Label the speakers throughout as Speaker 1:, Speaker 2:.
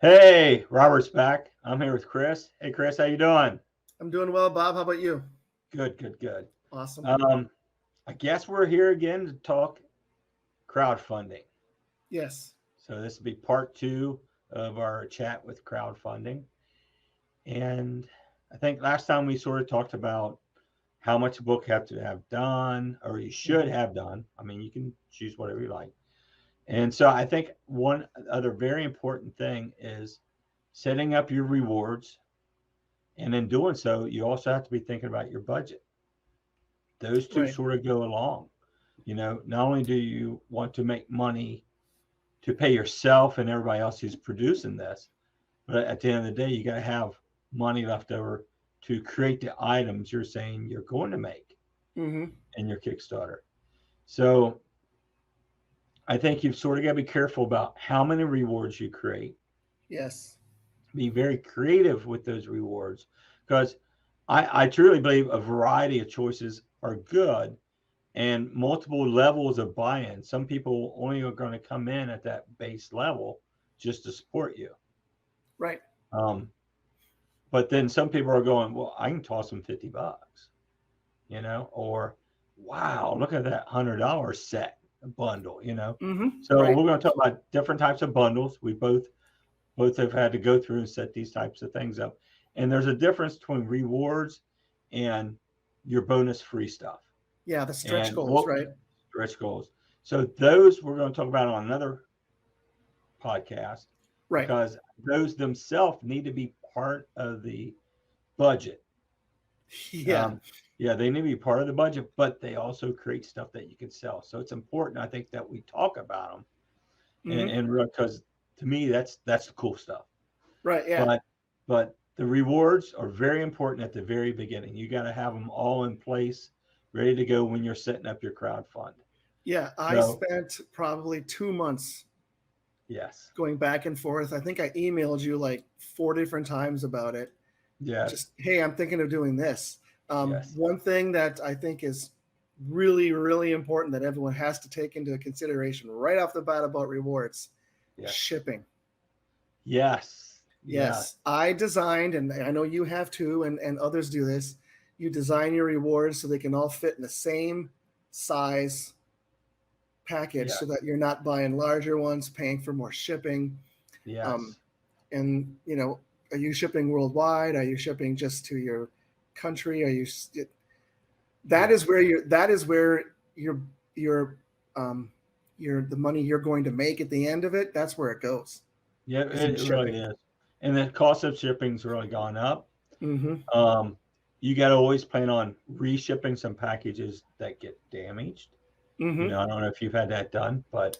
Speaker 1: Hey, Robert's back. I'm here with Chris. Hey, Chris, how you doing?
Speaker 2: I'm doing well, Bob. How about you?
Speaker 1: Good, good, good.
Speaker 2: Awesome.
Speaker 1: I guess we're here again to talk crowdfunding.
Speaker 2: Yes.
Speaker 1: So this will be part two of our chat with crowdfunding. And I think last time we sort of talked about how much a book have to have done, or you should have done. I mean, you can choose whatever you like. And so I think one other very important thing is setting up your rewards. And in doing so, you also have to be thinking about your budget. Those two
Speaker 2: Right.
Speaker 1: sort of go along. Not only do you want to make money to pay yourself and everybody else who's producing this, but at the end of the day, you got to have money left over to create the items you're saying you're going to make
Speaker 2: Mm-hmm.
Speaker 1: in your Kickstarter. So I think you've sort of got to be careful about how many rewards you create.
Speaker 2: Yes.
Speaker 1: Be very creative with those rewards, because I truly believe a variety of choices are good, and multiple levels of buy-in. Some people only are going to come in at that base level just to support you.
Speaker 2: Right.
Speaker 1: But then some people are going, well, I can toss them $50, or wow, look at that $100 set bundle.
Speaker 2: Mm-hmm.
Speaker 1: So
Speaker 2: Right.
Speaker 1: we're going to talk about different types of bundles. We both have had to go through and set these types of things up. And there's a difference between rewards and your bonus free stuff.
Speaker 2: Yeah. The stretch goals. Right.
Speaker 1: Stretch goals. So those we're going to talk about on another podcast,
Speaker 2: Right.
Speaker 1: because those themselves need to be part of the budget.
Speaker 2: Yeah.
Speaker 1: Yeah, they need to be part of the budget, but they also create stuff that you can sell. So it's important, I think, that we talk about them,
Speaker 2: Mm-hmm.
Speaker 1: and because to me that's the cool stuff.
Speaker 2: Right. Yeah.
Speaker 1: But the rewards are very important at the very beginning. You got to have them all in place, ready to go when you're setting up your crowd fund.
Speaker 2: Yeah. I
Speaker 1: So
Speaker 2: spent probably 2 months
Speaker 1: yes,
Speaker 2: going back and forth. I think I emailed you like 4 different times about it.
Speaker 1: yes,
Speaker 2: Just, hey, I'm thinking of doing this.
Speaker 1: yes,
Speaker 2: One thing that I think is really, really important that everyone has to take into consideration right off the bat about rewards,
Speaker 1: yes,
Speaker 2: shipping.
Speaker 1: yes,
Speaker 2: Yes, I designed, and I know you have too, and others do this. You design your rewards so they can all fit in the same size package
Speaker 1: yes,
Speaker 2: so that you're not buying larger ones, paying for more shipping. Um,
Speaker 1: yes,
Speaker 2: and, are you shipping worldwide? Are you shipping just to your country? Are you, that is
Speaker 1: yes.
Speaker 2: where the money you're going to make at the end of it, that's where it goes.
Speaker 1: Yeah,
Speaker 2: It's in
Speaker 1: it really
Speaker 2: shipping.
Speaker 1: is. And the cost of shipping's really gone up.
Speaker 2: Mm-hmm.
Speaker 1: You got to always plan on reshipping some packages that get damaged.
Speaker 2: Mm-hmm.
Speaker 1: I don't know if you've had that done, but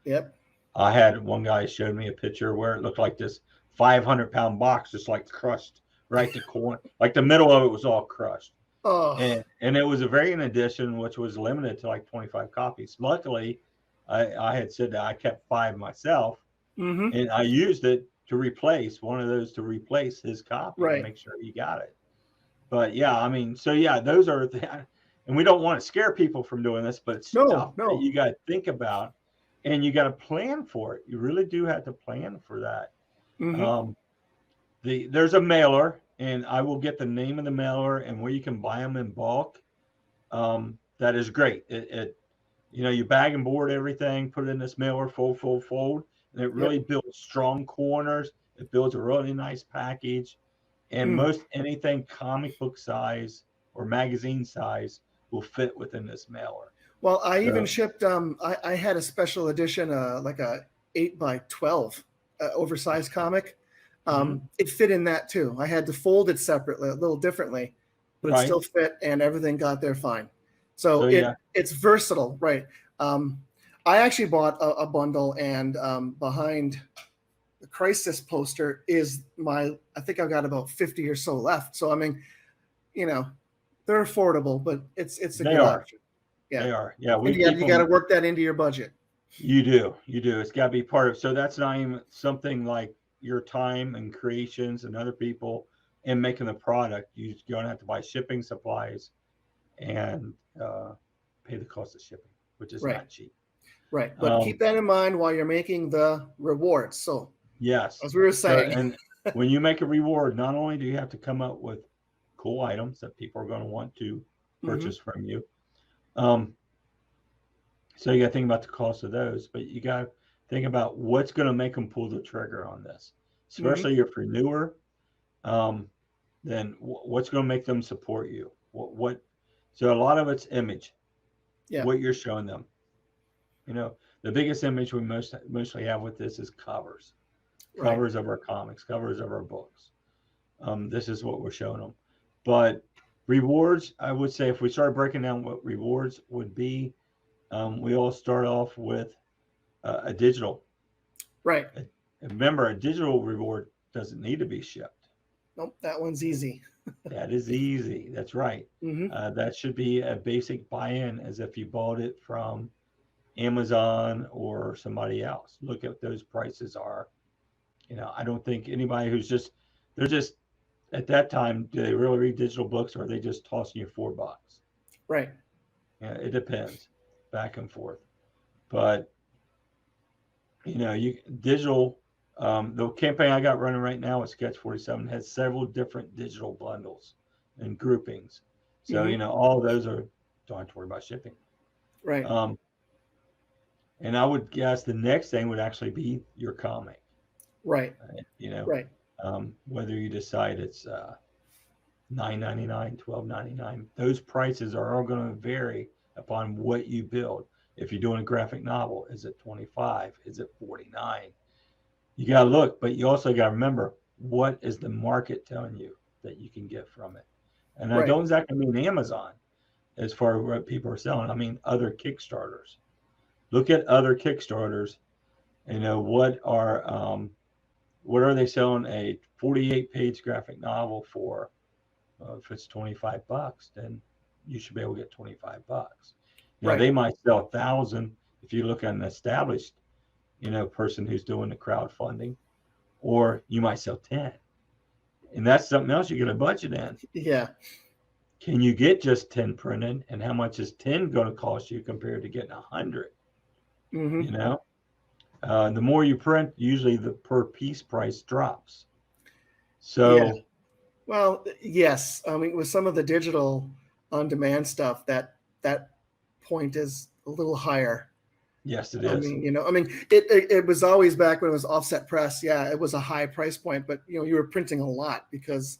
Speaker 2: Yep.
Speaker 1: I had one guy showed me a picture where it looked like this 500-pound box just like crushed right the corner, like the middle of it was all crushed.
Speaker 2: Oh,
Speaker 1: And it was a variant edition, which was limited to like 25 copies. Luckily, I had said that I kept 5 myself,
Speaker 2: mm-hmm.
Speaker 1: and I used it to replace one of those to replace his copy and
Speaker 2: Right.
Speaker 1: make sure he got it. But yeah, I mean, so yeah, those are and we don't want to scare people from doing this, but it's stuff that
Speaker 2: No.
Speaker 1: you got to think about, and you got to plan for it. You really do have to plan for that.
Speaker 2: Mm-hmm.
Speaker 1: Um, there's a mailer, and I will get the name of the mailer and where you can buy them in bulk. That is great. You bag and board everything, put it in this mailer, fold, and it
Speaker 2: Yep.
Speaker 1: really builds strong corners. It builds a really nice package, and
Speaker 2: Mm.
Speaker 1: most anything comic book size or magazine size will fit within this mailer.
Speaker 2: Well, I even
Speaker 1: So,
Speaker 2: shipped. I had a special edition, like a 8x12 oversized comic.
Speaker 1: mhm,
Speaker 2: It fit in that too. I had to fold it separately, a little differently, but it
Speaker 1: right.
Speaker 2: still fit, and everything got there fine.
Speaker 1: So
Speaker 2: So
Speaker 1: yeah,
Speaker 2: it's versatile, right? Um, I actually bought a bundle, and behind the Crisis poster is I think I've got about 50 or so left. So I mean, you know, they're affordable, but it's a
Speaker 1: they
Speaker 2: good
Speaker 1: are.
Speaker 2: option. Yeah.
Speaker 1: They are. Yeah,
Speaker 2: And
Speaker 1: we
Speaker 2: you
Speaker 1: keep
Speaker 2: got to
Speaker 1: them.
Speaker 2: work that into your budget.
Speaker 1: You do. You do. It's got to be part of. So that's not even something like your time and creations and other people in making the product. You're going to have to buy shipping supplies and pay the cost of shipping, which is
Speaker 2: Right.
Speaker 1: not cheap.
Speaker 2: Right. But
Speaker 1: Um,
Speaker 2: keep that in mind while you're making the rewards. So
Speaker 1: Yes.
Speaker 2: as we were saying.
Speaker 1: And when you make a reward, not only do you have to come up with cool items that people are going to want to purchase from you, so you got to think about the cost of those, but you got to think about what's going to make them pull the trigger on this, especially if you're newer. Then what's going to make them support you? So a lot of it's image, what you're showing them. You know, the biggest image we mostly have with this is covers of our comics, covers of our books. This is what we're showing them. But rewards, I would say, if we start breaking down what rewards would be, we all start off with a digital.
Speaker 2: Right.
Speaker 1: Remember, a digital reward doesn't need to be shipped.
Speaker 2: Nope, that one's easy.
Speaker 1: That is easy. That's right. That should be a basic buy-in, as if you bought it from Amazon or somebody else. Look at those prices are. You know, I don't think anybody they're just at that time, do they really read digital books, or are they just tossing you $4?
Speaker 2: Right.
Speaker 1: Yeah, it depends, back and forth. But you know, digital. The campaign I got running right now with Sketch 47 has several different digital bundles and groupings. So you know, all of those don't have to worry about shipping.
Speaker 2: Right.
Speaker 1: And I would guess the next thing would actually be your comic.
Speaker 2: Right.
Speaker 1: You know.
Speaker 2: Right.
Speaker 1: Whether you decide it's $9.99, $12.99, those prices are all going to vary upon what you build. If you're doing a graphic novel, is it $25? Is it $49? You got to look, but you also got to remember, what is the market telling you that you can get from it? And I don't exactly mean Amazon as far as what people are selling. I mean other Kickstarters. Look at other Kickstarters. You know, what are they selling a 48-page graphic novel for? If it's $25, then you should be able to get $25. Now they might sell 1,000 if you look at an established, you know, person who's doing the crowdfunding, or you might sell 10, and that's something else you get a budget in.
Speaker 2: Yeah.
Speaker 1: Can you get just 10 printed, and how much is 10 going to cost you compared to getting 100? You know. The more you print, usually the per piece price drops. So,
Speaker 2: well, yes. I mean, with some of the digital on-demand stuff, that point is a little higher.
Speaker 1: Yes, it is.
Speaker 2: I mean, you know, it was always back when it was offset press. Yeah, it was a high price point, but you know, you were printing a lot because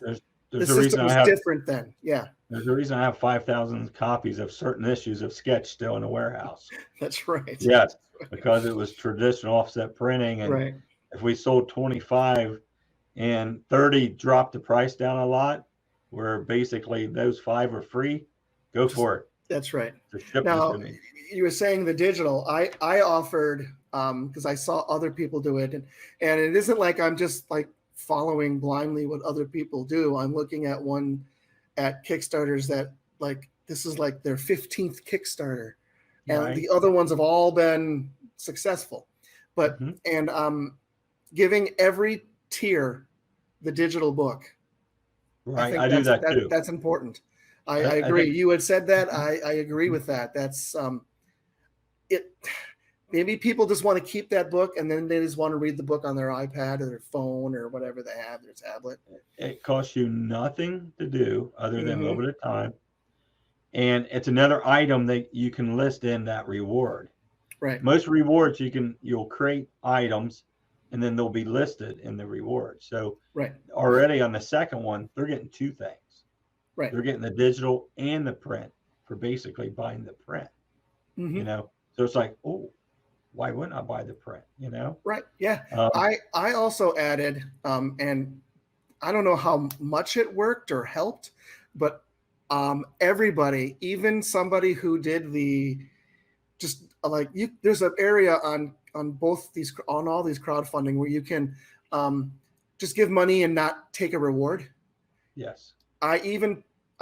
Speaker 2: the system was different then. Yeah.
Speaker 1: There's a reason I have 5,000 copies of certain issues of Sketch still in the warehouse.
Speaker 2: That's right.
Speaker 1: Yes, because it was traditional offset printing, and if we sold 25 and 30 dropped the price down a lot, where basically those 5 are free, go for it.
Speaker 2: That's right. Now, you were saying the digital. I offered because I saw other people do it, and it isn't like I'm just like following blindly what other people do. I'm looking at one at Kickstarters that like this is like their 15th Kickstarter, and the other ones have all been successful. But giving every tier the digital book.
Speaker 1: Right, I do that too.
Speaker 2: That's important. I agree. You had said that. I agree with that. That's it. Maybe people just want to keep that book, and then they just want to read the book on their iPad or their phone or whatever they have, their tablet.
Speaker 1: It costs you nothing to do other than a little bit of time, and it's another item that you can list in that reward.
Speaker 2: Right.
Speaker 1: Most rewards you'll create items, and then they'll be listed in the reward. So already on the second one, they're getting 2 things.
Speaker 2: Right.
Speaker 1: They're getting the digital and the print for basically buying the print. You know, so it's like, oh, why wouldn't I buy the print? You know?
Speaker 2: Right. Yeah. I also added, and I don't know how much it worked or helped, but everybody, even somebody who did there's an area on all these crowdfunding where you can just give money and not take a reward.
Speaker 1: Yes.
Speaker 2: I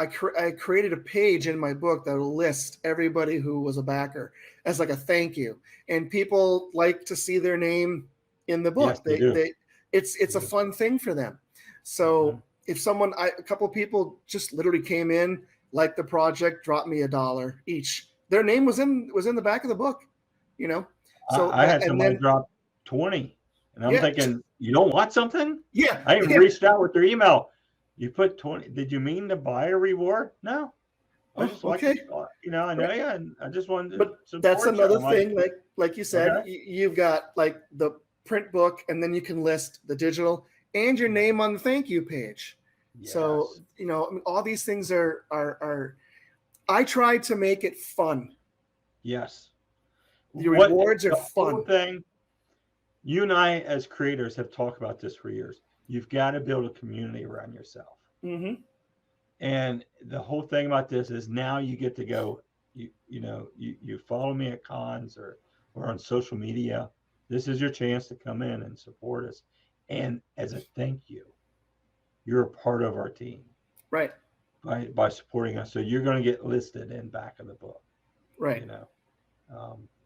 Speaker 2: created a page in my book that will list everybody who was a backer as like a thank you, and people like to see their name in the book. Yes, it's a fun thing for them. So if a couple of people just literally came in, liked the project, dropped me $1 each, their name was in the back of the book, you know. So
Speaker 1: I had somebody drop 20 And I'm thinking, you don't want something?
Speaker 2: Yeah.
Speaker 1: I even reached out with their email. You put 20.
Speaker 2: Yeah.
Speaker 1: I even reached out with their email. You put 20. Did you mean to buy a reward? No. I just like
Speaker 2: okay.
Speaker 1: I know you, and I just wanted to
Speaker 2: But
Speaker 1: support
Speaker 2: that's
Speaker 1: you.
Speaker 2: another
Speaker 1: I'm like,
Speaker 2: thing, like you said,
Speaker 1: okay.
Speaker 2: you've got like the print book, and then you can list the digital and your name on the thank you page.
Speaker 1: Yes.
Speaker 2: So, I mean, all these things are I try to make it fun.
Speaker 1: Yes.
Speaker 2: The rewards are
Speaker 1: the
Speaker 2: fun.
Speaker 1: whole thing, you and I as creators have talked about this for years. You've got to build a community around yourself.
Speaker 2: Mm-hmm.
Speaker 1: And the whole thing about this is now you get to go, you follow me at cons or on social media. This is your chance to come in and support us. And as a thank you, you're a part of our team.
Speaker 2: Right.
Speaker 1: By supporting us. So you're going to get listed in back of the book.
Speaker 2: Right.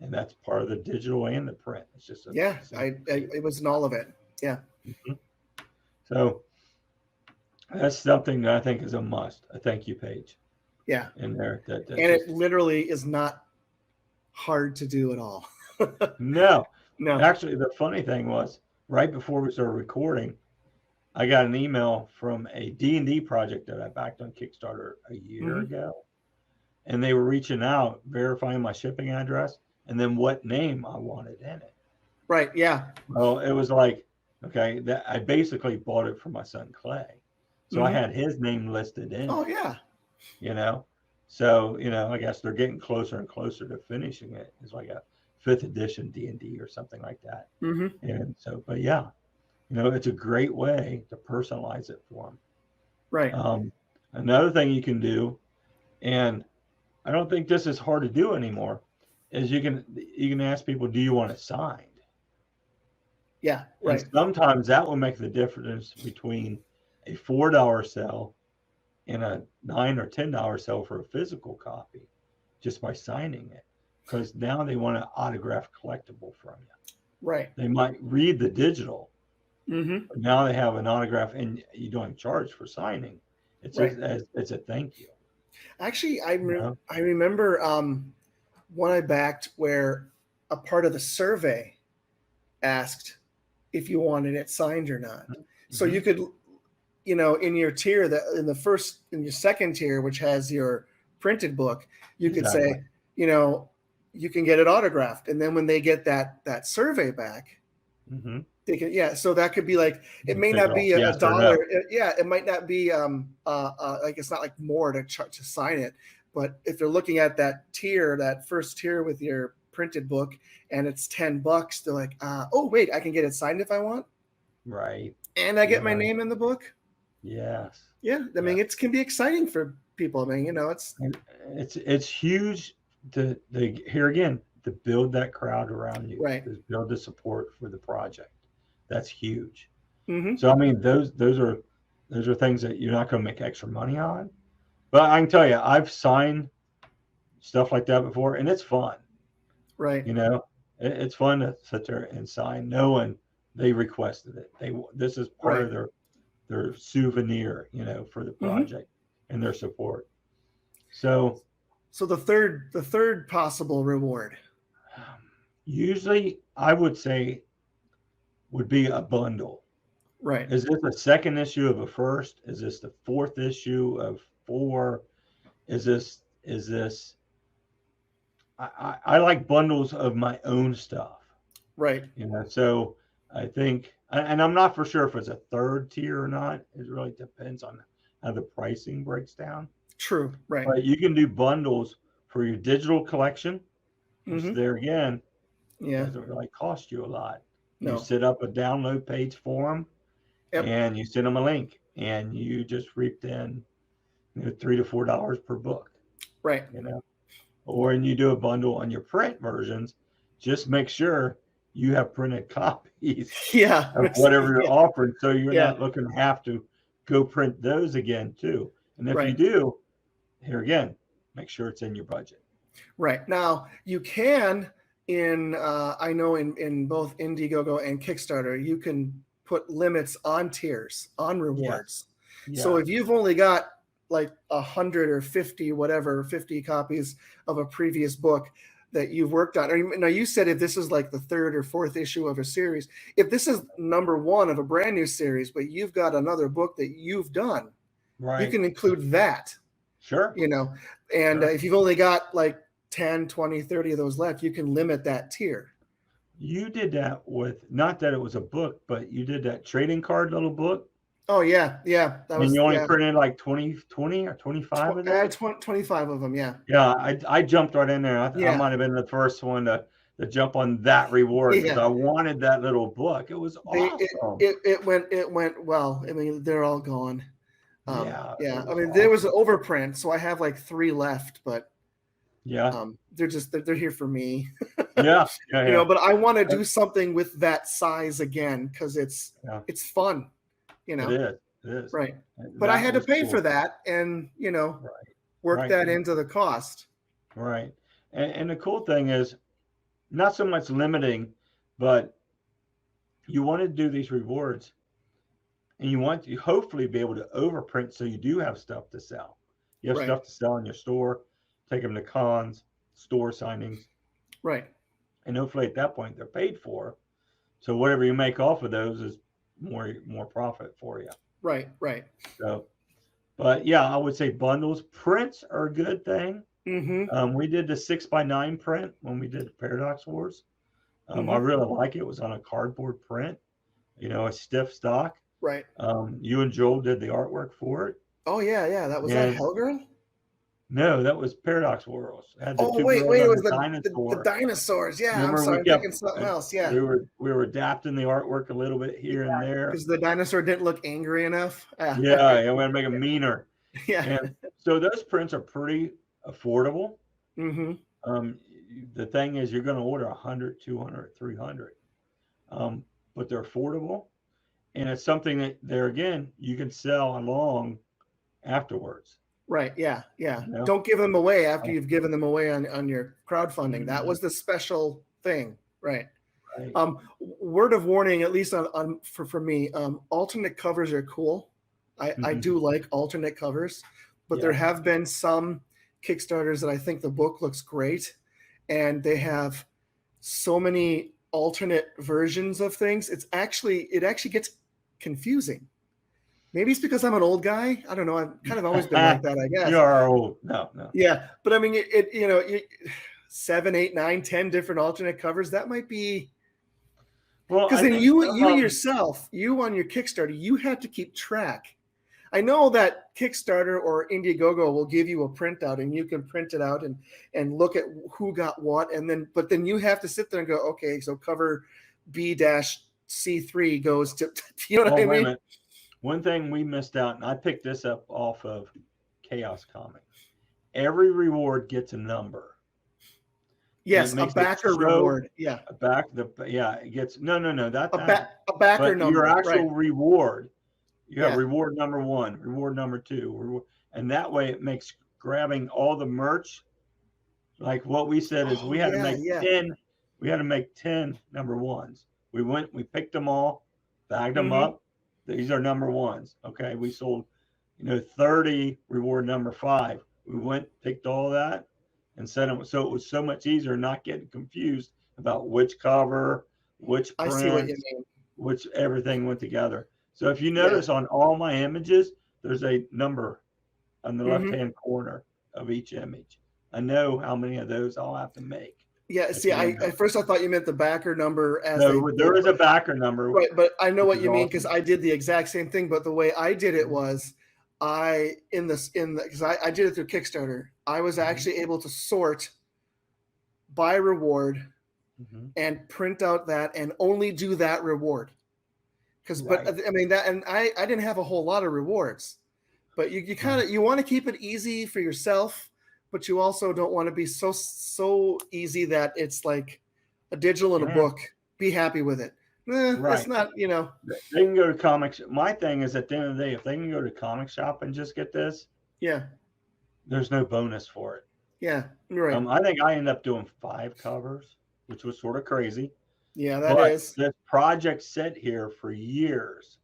Speaker 1: And that's part of the digital and the print. It's just
Speaker 2: it was in all of it. Yeah.
Speaker 1: Mm-hmm. So that's something that I think is a must. A thank you page.
Speaker 2: Yeah.
Speaker 1: In there.
Speaker 2: And it literally is not hard to do at all.
Speaker 1: No.
Speaker 2: No.
Speaker 1: Actually, the funny thing was right before we started recording, I got an email from a D&D project that I backed on Kickstarter a year ago. And they were reaching out, verifying my shipping address and then what name I wanted in it.
Speaker 2: Right. Yeah.
Speaker 1: Well, it was like, okay, that I basically bought it for my son Clay. So I had his name listed in
Speaker 2: Oh,
Speaker 1: it.
Speaker 2: yeah.
Speaker 1: So, I guess they're getting closer and closer to finishing it. It's like a 5th edition D&D or something like that.
Speaker 2: Mm-hmm.
Speaker 1: And so, but yeah, it's a great way to personalize it for them.
Speaker 2: Right.
Speaker 1: Another thing you can do, and I don't think this is hard to do anymore, is you can ask people, do you want it signed?
Speaker 2: Yeah. Right.
Speaker 1: And sometimes that will make the difference between a $4 sale and a $9 or $10 sale for a physical copy, just by signing it, because now they want an autographed collectible from you.
Speaker 2: Right.
Speaker 1: They might read the digital, but now they have an autograph, and you don't charge for signing. It's it's a thank you.
Speaker 2: Actually, I remember one I backed where a part of the survey asked if you wanted it signed or not. So you could, in your tier, in your second tier, which has your printed book, you could say, you can get it autographed. And then when they get that survey back, they can, so that could be like, it may not be a dollar. It might not be like, it's not like more to sign it. But if they're looking at that tier, that first tier with your printed book, and it's $10, they're like, oh wait, I can get it signed if I want.
Speaker 1: Right.
Speaker 2: And I get my name in the book.
Speaker 1: Yes.
Speaker 2: Yeah. I mean, it can be exciting for people. I mean,
Speaker 1: it's huge to here again, to build that crowd around you,
Speaker 2: right?
Speaker 1: To build the support for the project. That's huge.
Speaker 2: Mm-hmm.
Speaker 1: So I mean, those are things that you're not going to make extra money on, but I can tell you, I've signed stuff like that before, and it's fun.
Speaker 2: Right.
Speaker 1: It's fun to sit there and sign, knowing they requested it. This is part of their souvenir, for the project and their support. So
Speaker 2: the third possible reward,
Speaker 1: usually I would say, would be a bundle.
Speaker 2: Right.
Speaker 1: Is this a second issue of a first? Is this the 4th issue of 4? Is this I like bundles of my own stuff.
Speaker 2: Right.
Speaker 1: So I think, and I'm not for sure if it's a 3rd tier or not. It really depends on how the pricing breaks down.
Speaker 2: True. Right.
Speaker 1: But you can do bundles for your digital collection, which there again, doesn't really cost you a lot. No. You set up a download page for them, and you send them a link, and you just reaped in $3 to $4 per book.
Speaker 2: Right.
Speaker 1: Or when you do a bundle on your print versions, just make sure you have printed copies of whatever you're offering, so you're not looking to have to go print those again too. And if you do, here again, make sure it's in your budget. Right.
Speaker 2: Now you can, I know in both Indiegogo and Kickstarter, you can put limits on tiers, on rewards. Yes. So if you've only got like 100 or 50 copies of a previous book, that you've worked on? Or, now you said if this is like the 3rd or 4th issue of a series, if this is number 1 of a brand new series, but you've got another book that you've done, you can include that.
Speaker 1: Sure.
Speaker 2: You know, and
Speaker 1: Sure.
Speaker 2: if you've only got like 10, 20, 30 of those left, you can limit that tier.
Speaker 1: You did that with, not that it was a book, but you did that trading card little book.
Speaker 2: Oh yeah, yeah. That was,
Speaker 1: and you only printed like 20 or 25 of them?
Speaker 2: I had 25 of them, yeah.
Speaker 1: Yeah, I jumped right in there. I might have been the first one to jump on that reward because I wanted that little book. It was awesome.
Speaker 2: It went well. I mean, they're all gone.
Speaker 1: Yeah.
Speaker 2: I mean, there was an overprint, so I have like 3 left, but they're here for me.
Speaker 1: Yeah.
Speaker 2: You know, but I want to do something with that size again because it's fun. You know,
Speaker 1: it is
Speaker 2: right. But I had to pay for that, and you know, work that into the cost.
Speaker 1: Right. And the cool thing is, not so much limiting, but you want to do these rewards, and you want to hopefully be able to overprint so you do have stuff to sell. You have stuff to sell in your store, take them to cons, store signings.
Speaker 2: Right.
Speaker 1: And hopefully at that point they're paid for. So whatever you make off of those is more profit for you.
Speaker 2: Right.
Speaker 1: So, but yeah, I would say bundles. Prints are a good thing. We did the 6x9 print when we did Paradox Wars. I really like it. It was on a cardboard print, you know, a stiff stock.
Speaker 2: Right.
Speaker 1: You and Joel did the artwork for it.
Speaker 2: Oh yeah. That was that Hellgirl?
Speaker 1: No, that was Paradox Wars.
Speaker 2: Wait, it was the dinosaurs. Yeah, remember, I'm sorry, I'm thinking something else. Yeah,
Speaker 1: we were adapting the artwork a little bit here and there
Speaker 2: because the dinosaur didn't look angry enough.
Speaker 1: Yeah, we had to make him meaner.
Speaker 2: Yeah,
Speaker 1: and so those prints are pretty affordable. The thing is, you're going to order 100, 200, 300, but they're affordable, and it's something that there again you can sell along afterwards.
Speaker 2: Right. Yeah. Don't give them away after you've given them away on your crowdfunding. That was the special thing. Right. Word of warning, at least for me, alternate covers are cool. I do like alternate covers, but there have been some Kickstarters that I think the book looks great, and they have so many alternate versions of things. It actually gets confusing. Maybe it's because I'm an old guy. I don't know. I've kind of always been like that, I guess.
Speaker 1: You are old. No.
Speaker 2: Yeah, but I mean, 7, 8, 9, 10 different alternate covers. That might be. Well, because then you yourself, on your Kickstarter, you have to keep track. I know that Kickstarter or Indiegogo will give you a printout, and you can print it out and look at who got what, but then you have to sit there and go, okay, so cover B-C3 goes to, you know what I mean?
Speaker 1: One thing we missed out, and I picked this up off of Chaos Comic. Every reward gets a number.
Speaker 2: Yes, a backer reward. Yeah.
Speaker 1: It gets no. That
Speaker 2: a backer number.
Speaker 1: Your actual reward. You have reward number 1, reward number 2, and that way it makes grabbing all the merch. Like what we said is we had to make 10. We had to make 10 number 1s. We picked them all, bagged them up. These are number 1s. Okay. We sold, 30 reward number 5. We went, picked all that and sent them. So it was so much easier not getting confused about which cover, which print, I see what you mean. Which everything went together. So if you notice on all my images, there's a number on the left-hand corner of each image. I know how many of those I'll have to make.
Speaker 2: Yeah, see, at first I thought you meant the backer number.
Speaker 1: There is a backer number.
Speaker 2: Right, but I know what you mean because I did the exact same thing. But the way I did it was because I did it through Kickstarter. I was actually able to sort by reward and print out that and only do that reward. But I mean that, and I didn't have a whole lot of rewards. But you kind of you want to keep it easy for yourself. But you also don't want to be so easy that it's like a digital and a book. Be happy with it. It's not,
Speaker 1: They can go to comics. My thing is at the end of the day, if they can go to comic shop and just get this, there's no bonus for it.
Speaker 2: Yeah, right.
Speaker 1: I think I ended up doing 5 covers, which was sort of crazy.
Speaker 2: Yeah, that is.
Speaker 1: This project sat here for years,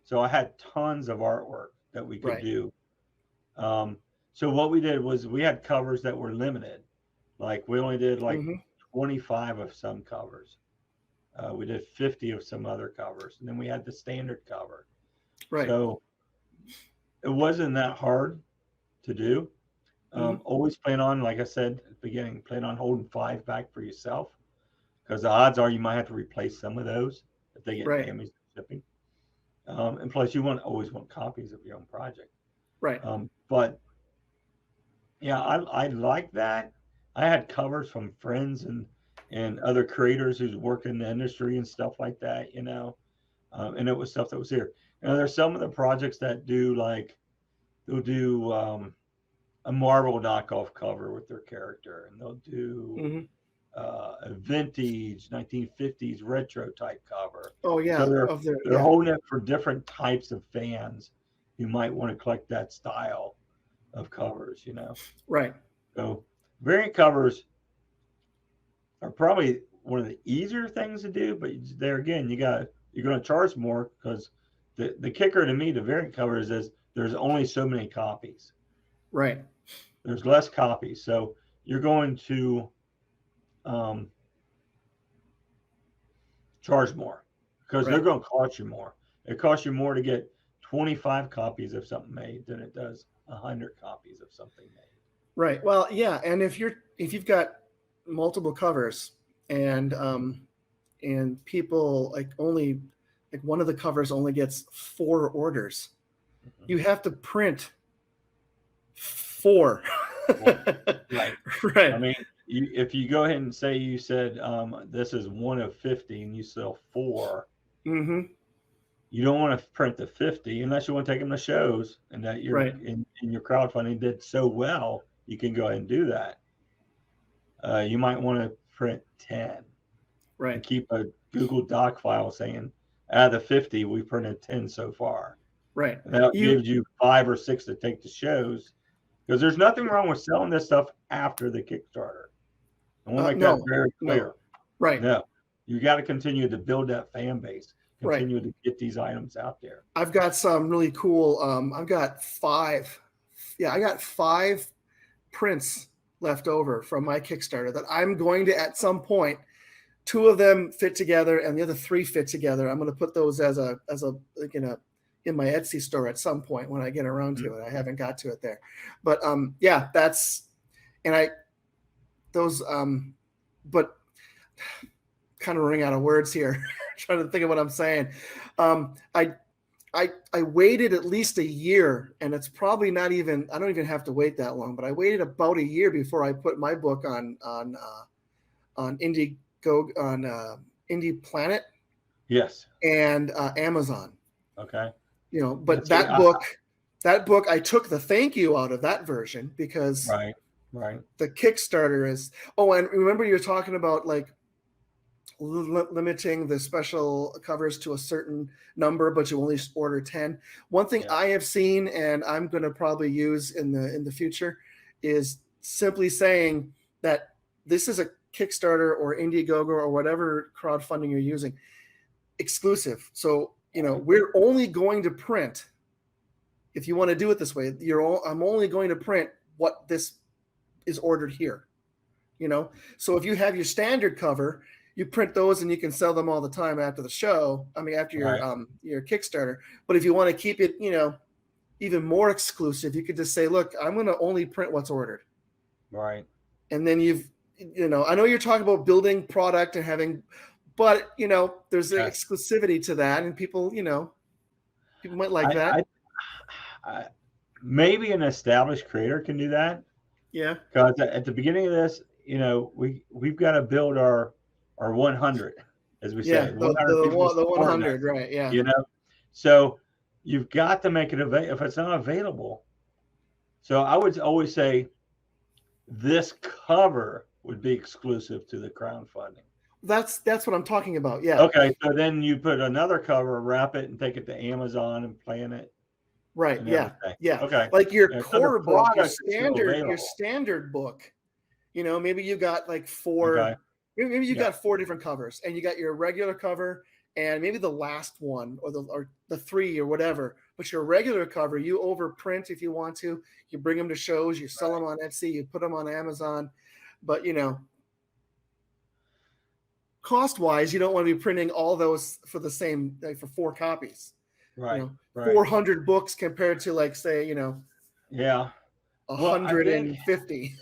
Speaker 1: so I had tons of artwork that we could do. So what we did was we had covers that were limited, Like we only did like
Speaker 2: Mm-hmm.
Speaker 1: 25 of some covers. We did 50 of some other covers, and then we had the standard cover.
Speaker 2: Right.
Speaker 1: So it wasn't that hard to do.
Speaker 2: Mm-hmm.
Speaker 1: Always plan on, like I said at the beginning, plan on holding 5 back for yourself, because the odds are you might have to replace some of those if they get
Speaker 2: Right.
Speaker 1: damaged in shipping. And plus, you always want copies of your own project.
Speaker 2: Right.
Speaker 1: But yeah, I like that. I had covers from friends and other creators who's work in the industry and stuff like that, and it was stuff that was here. There's some of the projects that do like they'll do a Marvel knockoff cover with their character, and they'll do
Speaker 2: Mm-hmm.
Speaker 1: a vintage 1950s retro type cover.
Speaker 2: Oh yeah.
Speaker 1: So they're
Speaker 2: Yeah.
Speaker 1: holding it for different types of fans who might want to collect that style of covers,
Speaker 2: Right.
Speaker 1: So variant covers are probably one of the easier things to do, but there again, you're going to charge more, because the kicker to me, the variant covers, is there's only so many copies.
Speaker 2: Right.
Speaker 1: There's less copies, so you're going to charge more, because they're
Speaker 2: Right.
Speaker 1: going to cost you more. It costs you more to get 25 copies of something made than it does 100 copies of something made.
Speaker 2: Right. Well, yeah, and if you've got multiple covers and people only one of the covers only gets 4 orders,
Speaker 1: Mm-hmm.
Speaker 2: you have to print 4.
Speaker 1: Right.
Speaker 2: Right.
Speaker 1: I mean, if you go ahead and say you said this is 1 of 50 and you sell 4,
Speaker 2: Mm-hmm.
Speaker 1: you don't want to print the 50 unless you want to take them to shows, and that you're
Speaker 2: Right.
Speaker 1: in your crowdfunding did so well, you can go ahead and do that. You might want to print 10 and
Speaker 2: Right.
Speaker 1: keep a Google Doc file saying out of the 50 we printed 10 so far.
Speaker 2: Right.
Speaker 1: And that gives you 5 or 6 to take to shows, because there's nothing wrong with selling this stuff after the Kickstarter. I want to make that very clear.
Speaker 2: No. Right.
Speaker 1: No, you got to continue to build that fan base, continue to get these items out there.
Speaker 2: I've got some really cool. I've got 5. Yeah, I got 5 prints left over from my Kickstarter that I'm going to, at some point, 2 of them fit together and the other 3 fit together. I'm going to put those as a in my Etsy store at some point when I get around to it. I haven't got to it there, but yeah, that's, and but kind of running out of words here, trying to think of what I'm saying. I waited at least a year, and it's probably not even, I don't even have to wait that long, but I waited about a year before I put my book on Indiegogo, on Indie Planet.
Speaker 1: Yes.
Speaker 2: And Amazon.
Speaker 1: Okay.
Speaker 2: But that book, I took the thank you out of that version, because
Speaker 1: right.
Speaker 2: The Kickstarter is, and remember you're talking about limiting the special covers to a certain number, but you only order 10. One thing I have seen, and I'm going to probably use in the future, is simply saying that this is a Kickstarter or Indiegogo or whatever crowdfunding you're using, exclusive. So, we're only going to print, if you want to do it this way, I'm only going to print what this is ordered here. So if you have your standard cover, you print those and you can sell them all the time after the show. I mean, after your Kickstarter. But if you want to keep it, even more exclusive, you could just say, look, I'm going to only print what's ordered.
Speaker 1: Right.
Speaker 2: And then I know you're talking about building product and having, but there's an exclusivity to that, and people might like that.
Speaker 1: Maybe an established creator can do that.
Speaker 2: Yeah.
Speaker 1: Because at the beginning of this, we've got to build our 100, as we say.
Speaker 2: The 100, right? Yeah.
Speaker 1: So you've got to make it available. If it's not available, so I would always say this cover would be exclusive to the crowdfunding.
Speaker 2: That's what I'm talking about. Yeah.
Speaker 1: Okay. So then you put another cover, wrap it, and take it to Amazon and plan it.
Speaker 2: Right. Yeah.
Speaker 1: Everything.
Speaker 2: Yeah.
Speaker 1: Okay.
Speaker 2: Like your core book, your standard book. Maybe you got 4. Okay. Maybe you got 4 different covers, and you got your regular cover, and maybe the last one, or the 3 or whatever. But your regular cover, you overprint if you want to. You bring them to shows. You sell them on Etsy. You put them on Amazon. but cost wise, you don't want to be printing all those for the same, like for 4 copies.
Speaker 1: Right.
Speaker 2: 400 books compared to, like, say,
Speaker 1: Yeah.
Speaker 2: 150.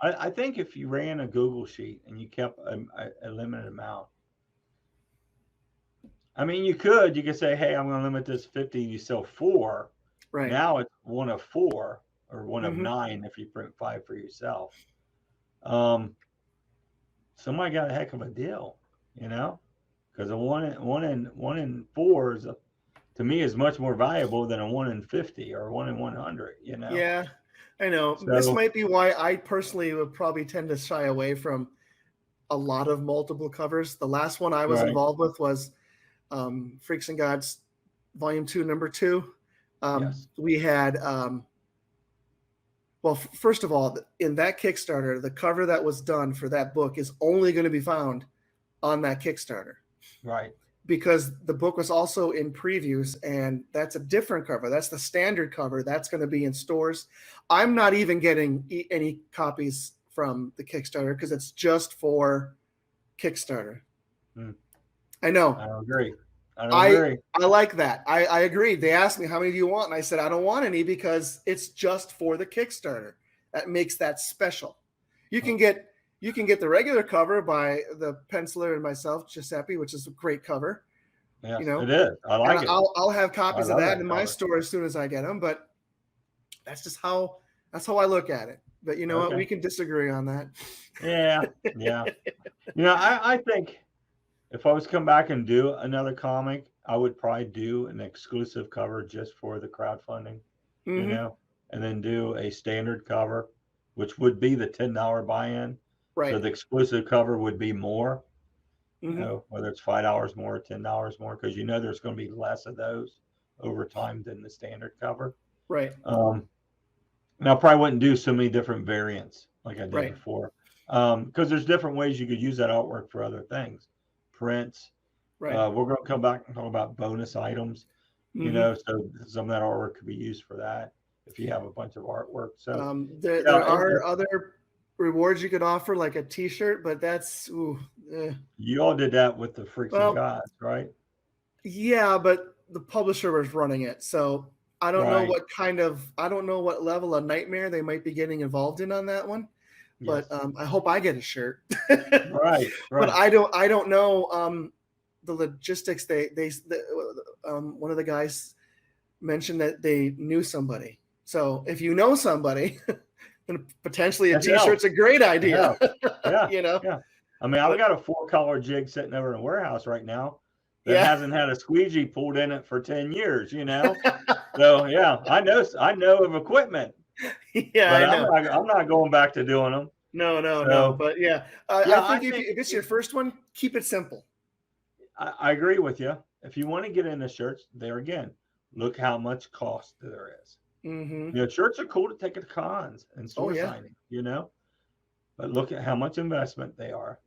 Speaker 1: I think if you ran a Google sheet and you kept a limited amount, I mean, you could say, hey, I'm going to limit this 50. You sell 4.
Speaker 2: Right.
Speaker 1: Now it's 1 of 4 or 1 of 9 if you print 5 for yourself. Somebody got a heck of a deal, because a 1 in 4 is to me is much more valuable than a 1 in 50 or 1 in 100.
Speaker 2: Yeah, I know.
Speaker 1: So,
Speaker 2: this might be why I personally would probably tend to shy away from a lot of multiple covers. The last one I was involved with was Freaks and Gods Volume 2, Number 2.
Speaker 1: Yes.
Speaker 2: We had, well, first of all, in that Kickstarter, the cover that was done for that book is only going to be found on that Kickstarter.
Speaker 1: Right.
Speaker 2: Because the book was also in previews, and that's a different cover. That's the standard cover. That's going to be in stores. I'm not even getting any copies from the Kickstarter because it's just for Kickstarter. I know.
Speaker 1: I don't agree. I
Speaker 2: like that. I agree. They asked me, how many do you want? And I said, I don't want any because it's just for the Kickstarter. That makes that special. You can get the regular cover by the penciler and myself, Giuseppe, which is a great cover.
Speaker 1: Yes, it is. I like it.
Speaker 2: I'll have copies of that in my store as soon as I get them. But that's just how I look at it. But you know what? We can disagree on that.
Speaker 1: Yeah. I think if I was to come back and do another comic, I would probably do an exclusive cover just for the crowdfunding, and then do a standard cover, which would be the $10 buy-in.
Speaker 2: Right.
Speaker 1: So the exclusive cover would be more, whether it's $5 more or $10 more, because there's going to be less of those over time than the standard cover.
Speaker 2: Right.
Speaker 1: And I probably wouldn't do so many different variants like I did before, because there's different ways you could use that artwork for other things, prints. Right. We're going to come back and talk about bonus items. So some of that artwork could be used for that if you have a bunch of artwork. So
Speaker 2: there are other rewards you could offer, like a T-shirt, but that's
Speaker 1: You all did that with the Freaks and Gods, right?
Speaker 2: Yeah, but the publisher was running it, so I don't know what level of nightmare they might be getting involved in on that one. Yes. But I hope I get a shirt.
Speaker 1: Right.
Speaker 2: But I don't know the logistics. They one of the guys mentioned that they knew somebody. So if you know somebody, then potentially a T-shirt's a great idea.
Speaker 1: Yeah. Yeah. I mean, I've got a 4-collar jig sitting over in a warehouse right now that hasn't had a squeegee pulled in it for 10 years, So yeah, I know of equipment.
Speaker 2: Yeah,
Speaker 1: but I'm not going back to doing them.
Speaker 2: No. But I think if it's your first one, keep it simple.
Speaker 1: I agree with you. If you want to get into shirts, there again, look how much cost there is. Shirts are cool to take at cons and store signing, but look at how much investment they are.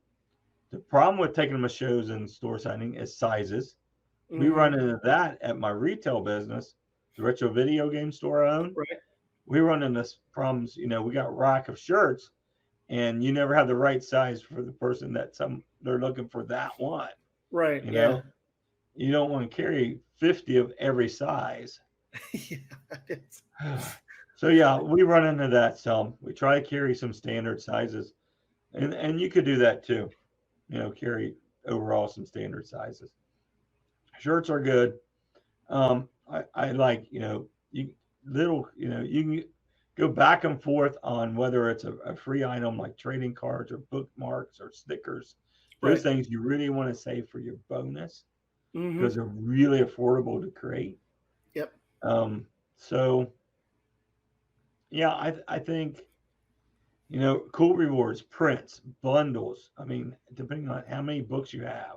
Speaker 1: The problem with taking them to shows and store signing is sizes. We run into that at my retail business, the retro video game store I own.
Speaker 2: Right.
Speaker 1: We run into problems. We got a rack of shirts, and you never have the right size for the person they're looking for that one.
Speaker 2: Right.
Speaker 1: You don't want to carry 50 of every size. So we run into that some. We try to carry some standard sizes, and you could do that too. Carry overall some standard sizes. Shirts are good. I like you can go back and forth on whether it's a free item like trading cards or bookmarks or stickers. Those things you really want to save for your bonus because they're really affordable to create.
Speaker 2: Yep.
Speaker 1: So I think cool rewards, prints, bundles. I mean, depending on how many books you have,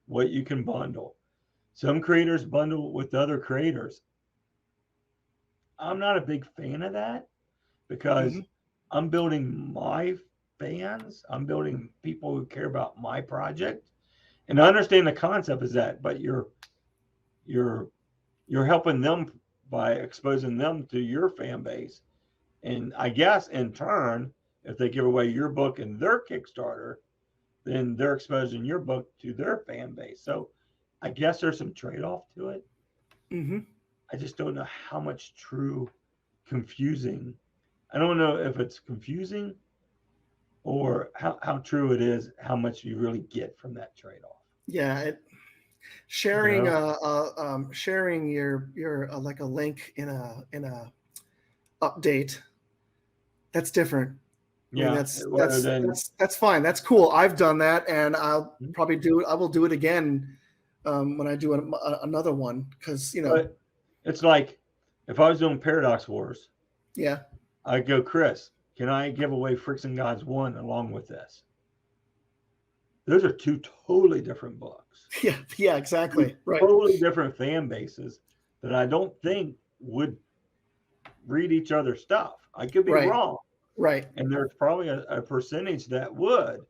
Speaker 1: what you can bundle. Some creators bundle with other creators. I'm not a big fan of that because I'm building my fans. I'm building people who care about my project. And I understand the concept is that, but you're helping them by exposing them to your fan base. And I guess in turn, if they give away your book in their Kickstarter, then they're exposing your book to their fan base. So I guess there's some trade-off to it.
Speaker 2: Mm-hmm.
Speaker 1: I just don't know how much true confusing. I don't know if it's confusing or how true it is, how much you really get from that trade-off.
Speaker 2: Yeah, sharing
Speaker 1: You know?
Speaker 2: sharing your like a link in a update, that's different. I mean,
Speaker 1: Yeah.
Speaker 2: that's fine. That's cool. I've done that, and I'll
Speaker 1: Mhm.
Speaker 2: probably do it. I will do it again when I do another one, because
Speaker 1: But it's like if I was doing Paradox Wars,
Speaker 2: yeah,
Speaker 1: I'd go, Chris, can I give away Freaks and Gods 1 along with this? Those are two totally different books.
Speaker 2: yeah, exactly. Right.
Speaker 1: Totally different fan bases that I don't think would read each other's stuff. I could be wrong.
Speaker 2: Right.
Speaker 1: And there's probably a percentage that would,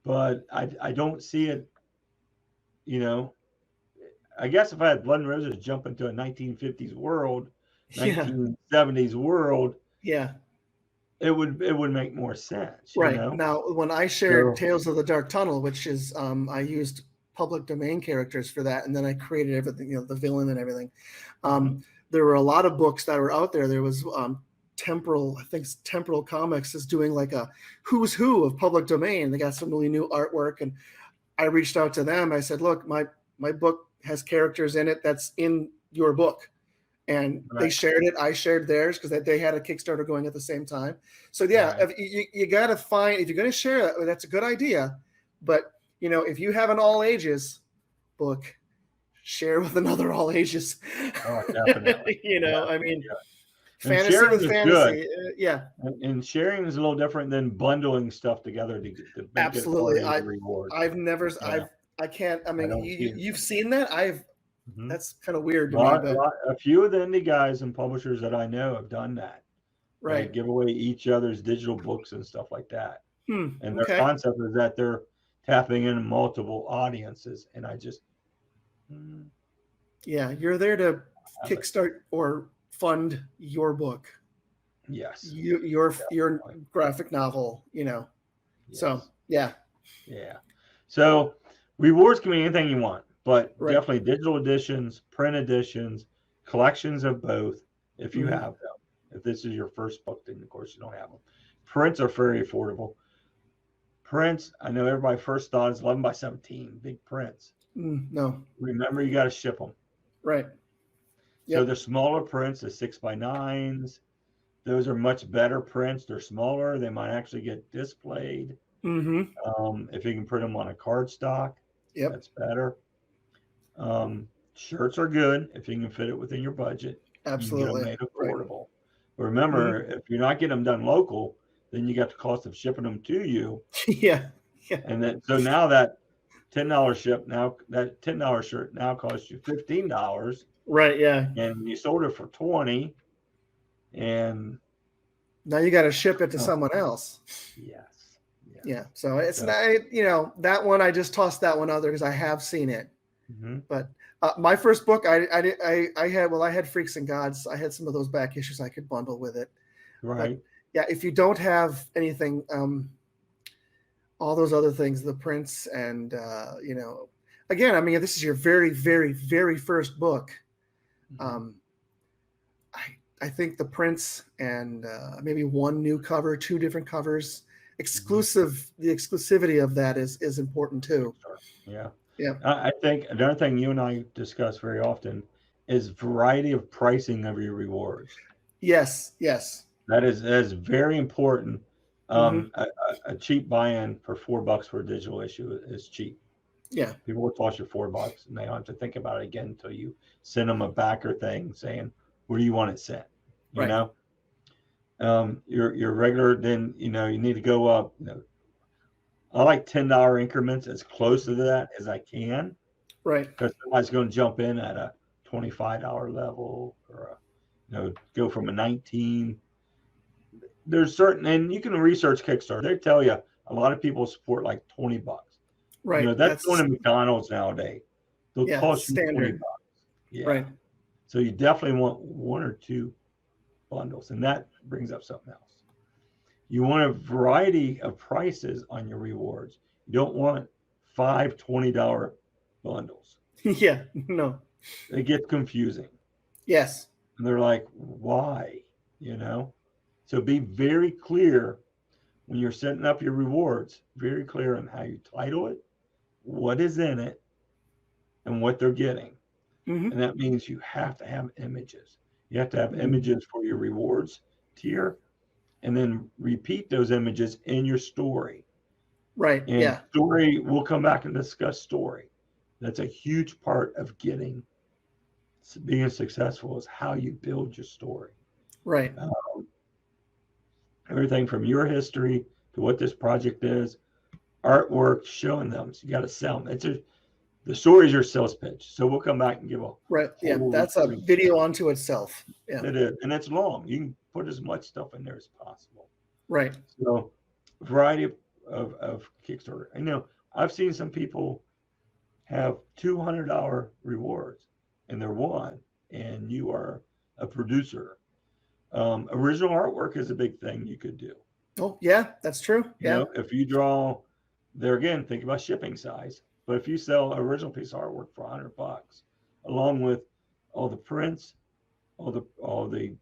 Speaker 1: but I don't see it, I guess if I had Blood and Roses jump into a 1950s world, 1970s world,
Speaker 2: yeah,
Speaker 1: it would make more sense.
Speaker 2: right.
Speaker 1: You know?
Speaker 2: Now, when I shared Tales of the Dark Tunnel, which is I used public domain characters for that, and then I created everything, the villain and everything. There were a lot of books that were out there. There was Temporal, I think Temporal Comics is doing like a who's who of public domain. They got some really new artwork, and I reached out to them. I said, look, my book has characters in it that's in your book. And they shared it. I shared theirs because they had a Kickstarter going at the same time. So yeah, you got to find, if you're going to share it, that's a good idea. But if you have an all ages book, share with another all ages.
Speaker 1: Oh, definitely.
Speaker 2: I mean,
Speaker 1: fantasy
Speaker 2: with fantasy, yeah.
Speaker 1: And sharing is a little different than bundling stuff together to make
Speaker 2: absolutely.
Speaker 1: It a reward.
Speaker 2: I've never, I can't. I mean, you've seen that. That's kind of weird to me. But
Speaker 1: a few of the indie guys and publishers that I know have done that.
Speaker 2: Right.
Speaker 1: They give away each other's digital books and stuff like that. And their concept is that they're tapping into multiple audiences. And I just.
Speaker 2: Yeah, you're there to kickstart or fund your book.
Speaker 1: Yes.
Speaker 2: Your graphic novel, Yes. So, yeah.
Speaker 1: Yeah. So rewards can be anything you want, but definitely digital editions, print editions, collections of both, if you have them. If this is your first book, then of course you don't have them. Prints are very affordable. Prints, I know everybody first thought is 11 by 17, big prints.
Speaker 2: No.
Speaker 1: Remember, you got to ship them.
Speaker 2: Right.
Speaker 1: So the smaller prints, the 6 by 9s, those are much better prints. They're smaller. They might actually get displayed. If you can print them on a cardstock, that's better. Shirts are good if you can fit it within your budget.
Speaker 2: Absolutely.
Speaker 1: You can get them made affordable. But remember, if you're not getting them done local, then you got the cost of shipping them to you.
Speaker 2: Yeah.
Speaker 1: And then so now that $10 ship, now that $10 shirt now costs you $15.
Speaker 2: Right. Yeah.
Speaker 1: And you sold it for $20, and
Speaker 2: now you got to ship it to someone else.
Speaker 1: Yes.
Speaker 2: Yeah. So it's not, that one, I just tossed that one out there because I have seen it. But my first book, I had Freaks and Gods. I had some of those back issues I could bundle with it.
Speaker 1: Right.
Speaker 2: But, yeah. If you don't have anything, all those other things, the prints and, again, I mean, this is your very, very, very first book. I think the prints and maybe one new cover, 2 different covers, the exclusivity of that is important too.
Speaker 1: Yeah.
Speaker 2: Yeah.
Speaker 1: I think another thing you and I discuss very often is variety of pricing of your rewards.
Speaker 2: Yes.
Speaker 1: That is very important. A cheap buy-in for $4 for a digital issue is cheap.
Speaker 2: Yeah. People
Speaker 1: will toss you $4 and they don't have to think about it again until you send them a backer thing saying, where do you want it sent? You know? Your regular, then, you need to go up. I like $10 increments as close to that as I can.
Speaker 2: Right.
Speaker 1: Because somebody's going to jump in at a $25 level or, go from a 19. There's certain, and you can research Kickstarter. They tell you a lot of people support like $20.
Speaker 2: Right.
Speaker 1: That's going to McDonald's nowadays. They'll cost you
Speaker 2: standard.
Speaker 1: $20. Yeah.
Speaker 2: Right.
Speaker 1: So you definitely want 1 or 2 bundles, and that brings up something else. You want a variety of prices on your rewards. You don't want 5 $20 bundles.
Speaker 2: Yeah, no.
Speaker 1: It gets confusing.
Speaker 2: Yes.
Speaker 1: And they're like, why? You know? So be very clear when you're setting up your rewards, very clear on how you title it, what is in it, and what they're getting.
Speaker 2: Mm-hmm.
Speaker 1: And that means you have to have images. You have to have images for your rewards tier, and then repeat those images in your story.
Speaker 2: Right.
Speaker 1: And
Speaker 2: Yeah.
Speaker 1: story, we'll come back and discuss story. That's a huge part of being successful, is how you build your story.
Speaker 2: Right.
Speaker 1: Everything from your history to what this project is, artwork, showing them. So you got to sell them. The story is your sales pitch. So we'll come back and give a
Speaker 2: Right. Yeah. That's a video unto itself. Yeah.
Speaker 1: It is, and it's long. You can put as much stuff in there as possible.
Speaker 2: Right.
Speaker 1: So, variety of Kickstarter. I know I've seen some people have $200 rewards, and they're one, and you are a producer. Original artwork is a big thing you could do.
Speaker 2: Oh, yeah, that's true. Yeah.
Speaker 1: You know, if you draw, there again, think about shipping size. But if you sell an original piece of artwork for $100, along with all the prints, all the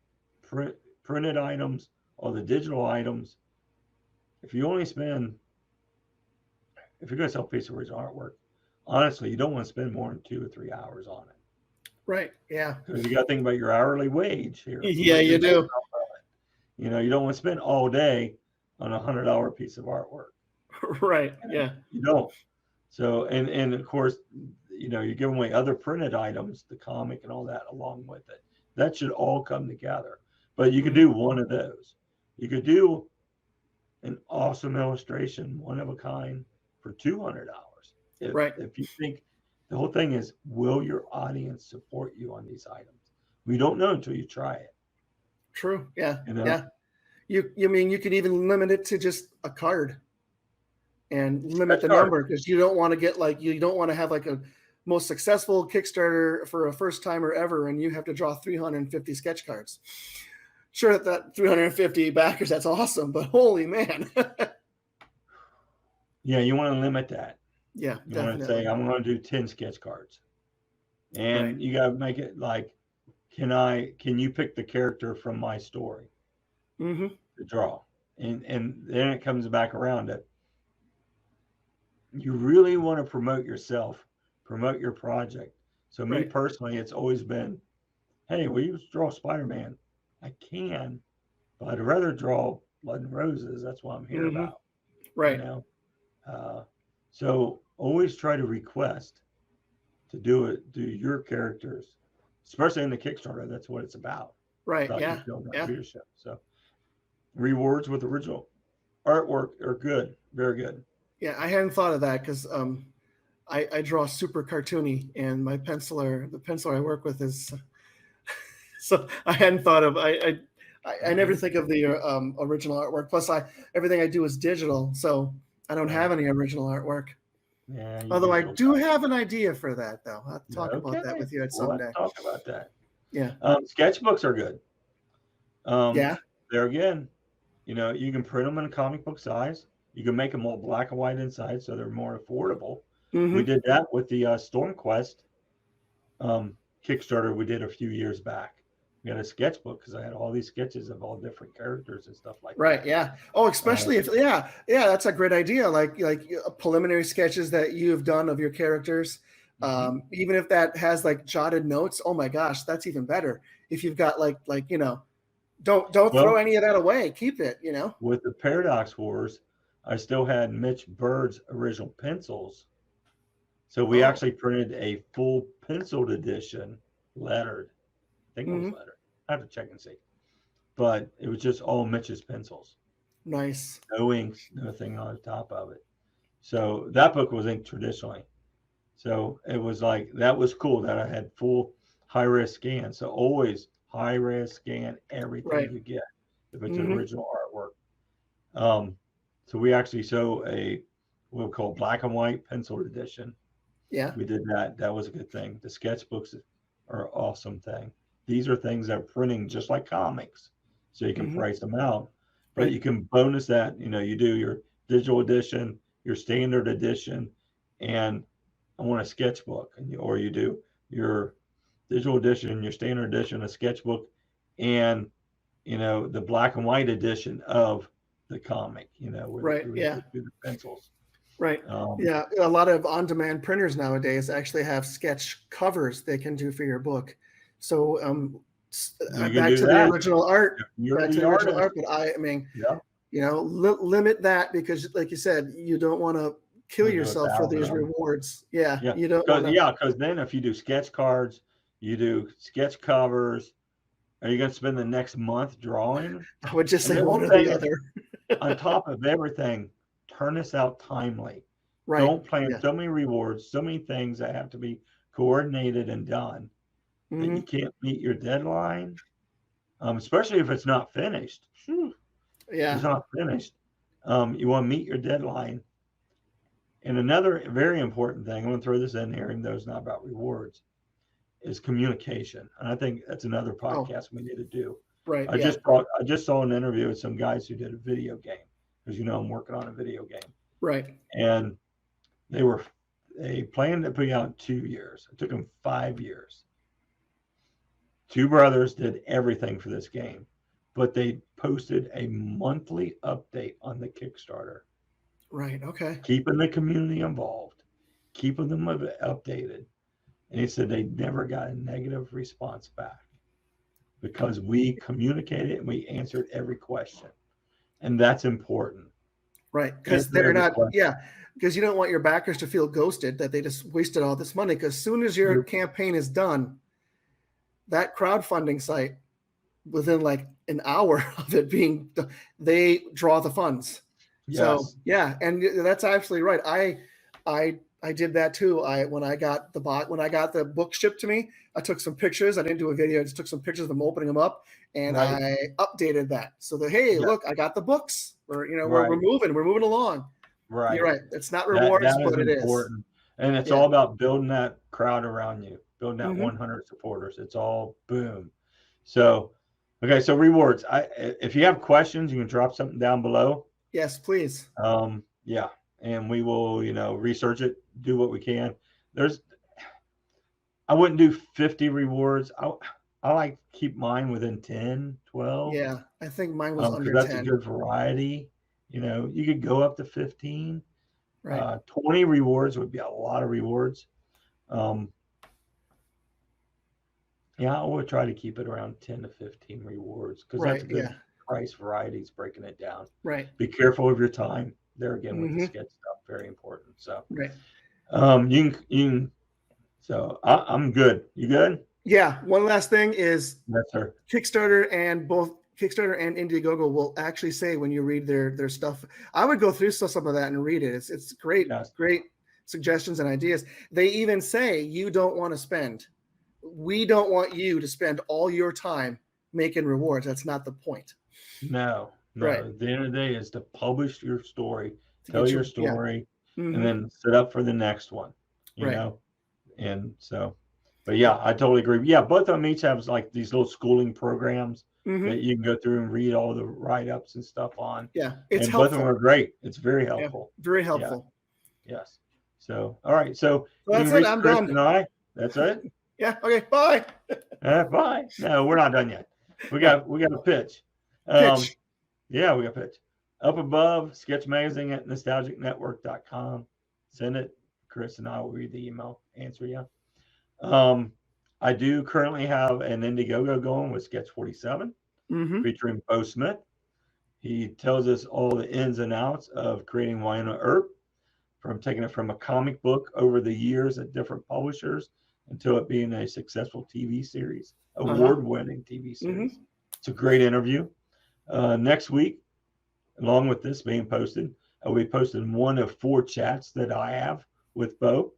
Speaker 1: printed items, all the digital items, if you're going to sell a piece of original artwork, honestly, you don't want to spend more than 2 or 3 hours on it.
Speaker 2: Right. Yeah.
Speaker 1: Because you got to think about your hourly wage here.
Speaker 2: Yeah, you do.
Speaker 1: You know, you don't want to spend all day on $100 piece of artwork.
Speaker 2: Right. Yeah.
Speaker 1: You don't. So, and of course, you know, you're giving away other printed items, the comic and all that along with it. That should all come together. But you could do one of those. You could do an awesome illustration, one of a kind, for $200.
Speaker 2: Right.
Speaker 1: If you think the whole thing is, will your audience support you on these items? We don't know until you try it.
Speaker 2: True. Yeah.
Speaker 1: You know?
Speaker 2: Yeah. You mean you could even limit it to just a card and limit the number, because you don't want to get you don't want to have like a most successful Kickstarter for a first timer ever, and you have to draw 350 sketch cards. Sure, that 350 backers, that's awesome, but holy man.
Speaker 1: Yeah, you want to limit that.
Speaker 2: Yeah,
Speaker 1: you
Speaker 2: definitely.
Speaker 1: Want to say, I'm going to do 10 sketch cards, and you got to make it like, can you pick the character from my story to draw? And then it comes back around it. You really want to promote yourself, promote your project. So me personally, it's always been, hey, will you draw Spider-Man? I can, but I'd rather draw Blood and Roses. That's what I'm here about.
Speaker 2: Right.
Speaker 1: You know? So always try to request to do your characters, especially in the Kickstarter. That's what it's about.
Speaker 2: Right.
Speaker 1: About leadership. So rewards with original artwork are good. Very good.
Speaker 2: Yeah, I hadn't thought of that, because I draw super cartoony, and the penciler I work with is so I hadn't thought of I never think of the original artwork. Plus, everything I do is digital, so I don't have any original artwork.
Speaker 1: Yeah.
Speaker 2: Although I do have an idea for that, though. I'll talk about that with you at some day.
Speaker 1: Let's talk about that.
Speaker 2: Yeah.
Speaker 1: Sketchbooks are good.
Speaker 2: Yeah.
Speaker 1: There again, you know, you can print them in a comic book size. You can make them all black and white inside, so they're more affordable. We did that with the StormQuest Kickstarter we did a few years back. We had a sketchbook because I had all these sketches of all different characters and stuff like that.
Speaker 2: Right. Yeah. Oh, especially if that's a great idea. Like preliminary sketches that you have done of your characters. Even if that has like jotted notes, oh my gosh, that's even better. If you've got like you know, don't throw any of that away. Keep it. You know. With
Speaker 1: the Paradox Wars, I still had Mitch Bird's original pencils. So we actually printed a full penciled edition, lettered. I think it was lettered. I have to check and see. But it was just all Mitch's pencils.
Speaker 2: Nice.
Speaker 1: No inks, nothing on the top of it. So that book was inked traditionally. So it was like, that was cool that I had full high-res scan. So always high-res scan everything you get if it's an original artwork. So we actually show what we call black and white penciled edition.
Speaker 2: Yeah.
Speaker 1: We did that. That was a good thing. The sketchbooks are an awesome thing. These are things that are printing just like comics. So you can price them out. but
Speaker 2: Right.
Speaker 1: you can bonus that. You do your digital edition, your standard edition, and I want a sketchbook, or you do your digital edition, your standard edition, a sketchbook, and the black and white edition of the comic. Where
Speaker 2: Right.
Speaker 1: you
Speaker 2: Yeah.
Speaker 1: do the pencils.
Speaker 2: Right.
Speaker 1: Um,
Speaker 2: Yeah. A lot of on-demand printers nowadays actually have sketch covers they can do for your book. So
Speaker 1: you can
Speaker 2: back
Speaker 1: do
Speaker 2: to the
Speaker 1: that.
Speaker 2: original art.
Speaker 1: You're
Speaker 2: Back to
Speaker 1: the
Speaker 2: the original
Speaker 1: artist.
Speaker 2: art. But I mean,
Speaker 1: Yeah.
Speaker 2: limit that, because, like you said, you don't want to kill yourself for these rewards. Yeah.
Speaker 1: Yeah.
Speaker 2: You don't want to.
Speaker 1: Yeah, because then if you do sketch cards, you do sketch covers. Are you going to spend the next month drawing?
Speaker 2: I would just
Speaker 1: And
Speaker 2: say
Speaker 1: then
Speaker 2: one or
Speaker 1: say,
Speaker 2: the other.
Speaker 1: On top of everything, turn this out timely.
Speaker 2: Right.
Speaker 1: Don't plan
Speaker 2: Yeah.
Speaker 1: so many rewards, so many things that have to be coordinated and done that you can't meet your deadline, especially if it's not finished.
Speaker 2: Yeah.
Speaker 1: It's not finished. You want to meet your deadline. And another very important thing, I'm going to throw this in here, even though it's not about rewards, is communication. And I think that's another podcast we need to do.
Speaker 2: Right.
Speaker 1: I just saw an interview with some guys who did a video game, because I'm working on a video game.
Speaker 2: Right.
Speaker 1: And they planned to put it out in 2 years. It took them 5 years. Two brothers did everything for this game, but they posted a monthly update on the Kickstarter.
Speaker 2: Right. Okay.
Speaker 1: Keeping the community involved, keeping them updated. And he said they never got a negative response back, because we communicated and we answered every question. And that's important.
Speaker 2: Right. Because they're not, because you don't want your backers to feel ghosted, that they just wasted all this money. Because as soon as your campaign is done, that crowdfunding site, within like an hour of it being, they draw the funds.
Speaker 1: Yes.
Speaker 2: So yeah, and that's absolutely right. I did that too. When I got the book shipped to me, I took some pictures. I didn't do a video. I just took some pictures of them opening them up, and I updated that so that, hey, look, I got the books. We're moving along.
Speaker 1: Right.
Speaker 2: You're right. It's not rewards, but it is
Speaker 1: important. And it's all about building that crowd around you, building that 100 supporters. It's all boom. So, okay. So rewards. If you have questions, you can drop something down below.
Speaker 2: Yes, please.
Speaker 1: Yeah. And we will, research it, do what we can. I wouldn't do 50 rewards. I like to keep mine within 10, 12.
Speaker 2: Yeah. I think mine was under 10.
Speaker 1: That's a good variety. You could go up to 15.
Speaker 2: Right.
Speaker 1: 20 rewards would be a lot of rewards. I would try to keep it around 10 to 15 rewards, because that's a good price variety. It's breaking it down.
Speaker 2: Right.
Speaker 1: Be careful of your time. There again with the sketch stuff, very important. So
Speaker 2: right.
Speaker 1: You can. So I'm good. You good?
Speaker 2: Yeah. One last thing is,
Speaker 1: yes, sir.
Speaker 2: Kickstarter and Indiegogo will actually say, when you read their stuff, I would go through some of that and read it. It's great, great suggestions and ideas. They even say, you don't want to spend. We don't want you to spend all your time making rewards. That's not the point.
Speaker 1: No.
Speaker 2: Right.
Speaker 1: At the end of the day is to publish your story, tell your story, and then set up for the next one. You know? And so, but I totally agree. Yeah, both of them each have like these little schooling programs that you can go through and read all the write-ups and stuff on.
Speaker 2: Yeah, it's
Speaker 1: and
Speaker 2: helpful.
Speaker 1: Both of them are great. It's very helpful.
Speaker 2: Yeah, very helpful.
Speaker 1: Yeah. Yes. So, all right. So
Speaker 2: that's it. I'm
Speaker 1: Chris
Speaker 2: done.
Speaker 1: And that's it.
Speaker 2: Yeah. Okay. Bye.
Speaker 1: Bye. No, we're not done yet. We got a pitch.
Speaker 2: Pitch.
Speaker 1: Yeah, we got a pitch. Up above, sketch magazine at nostalgicnetwork.com. Send it. Chris and I will read the email, answer you. I do currently have an Indiegogo going with Sketch 47, featuring Bo Smith. He tells us all the ins and outs of creating Wynonna Earp, from taking it from a comic book over the years at different publishers until it being a successful TV series, award-winning TV series. It's a great interview. Next week, along with this being posted, I'll be posting one of 4 chats that I have with Bo.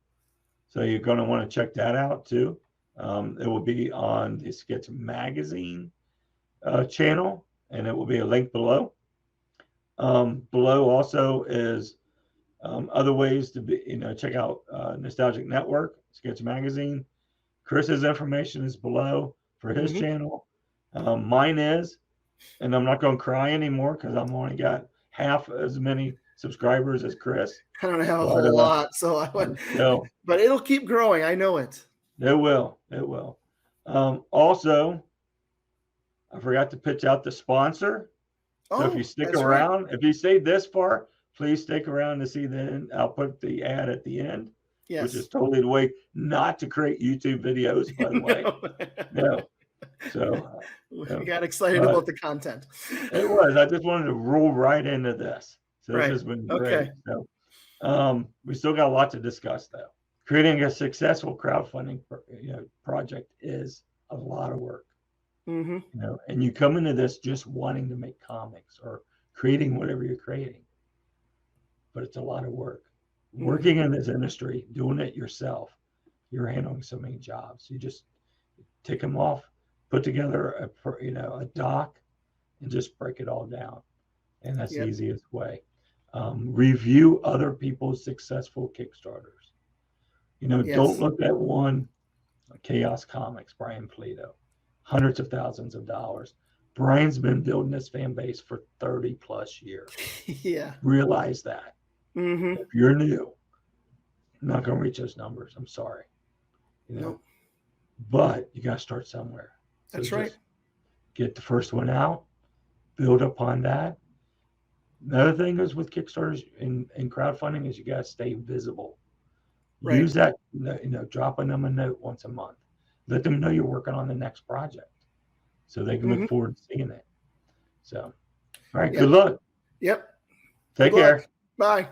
Speaker 1: So you're going to want to check that out too. It will be on the Sketch Magazine channel, and it will be a link below. Below also is other ways to be, check out Nostalgic Network, Sketch Magazine. Chris's information is below for his channel. Mine is, and I'm not going to cry anymore because I'm only got half as many subscribers as Chris.
Speaker 2: I don't have a whole lot, so I would,
Speaker 1: so,
Speaker 2: but it'll keep growing. I know it.
Speaker 1: It will. It will. Also, I forgot to pitch out the sponsor. So if you stick around, if you stayed this far, please stick around to see the end. I'll put the ad at the end, which is totally the way not to create YouTube videos, by the way. No. So
Speaker 2: we got excited about the content.
Speaker 1: It was. I just wanted to roll right into this. So this has been great. So we still got a lot to discuss, though. Creating a successful crowdfunding project is a lot of work.
Speaker 2: Mm-hmm.
Speaker 1: And you come into this just wanting to make comics or creating whatever you're creating, but it's a lot of work. Mm-hmm. Working in this industry, doing it yourself, you're handling so many jobs. You just take them off, put together a doc, and just break it all down, and that's the easiest way. Review other people's successful Kickstarters. Don't look at one. Chaos Comics, Brian Polito, hundreds of thousands of dollars. Brian's been building this fan base for 30 plus years. Realize that.
Speaker 2: Mm-hmm.
Speaker 1: If you're new, I'm not going to reach those numbers. I'm sorry. But you got to start somewhere. So
Speaker 2: that's right.
Speaker 1: Get the first one out, build upon that. Another thing is with Kickstarters and crowdfunding is you got to stay visible. Right. Use that, dropping them a note once a month. Let them know you're working on the next project so they can look forward to seeing it. So, all right, good luck.
Speaker 2: Yep.
Speaker 1: Take care.
Speaker 2: Bye.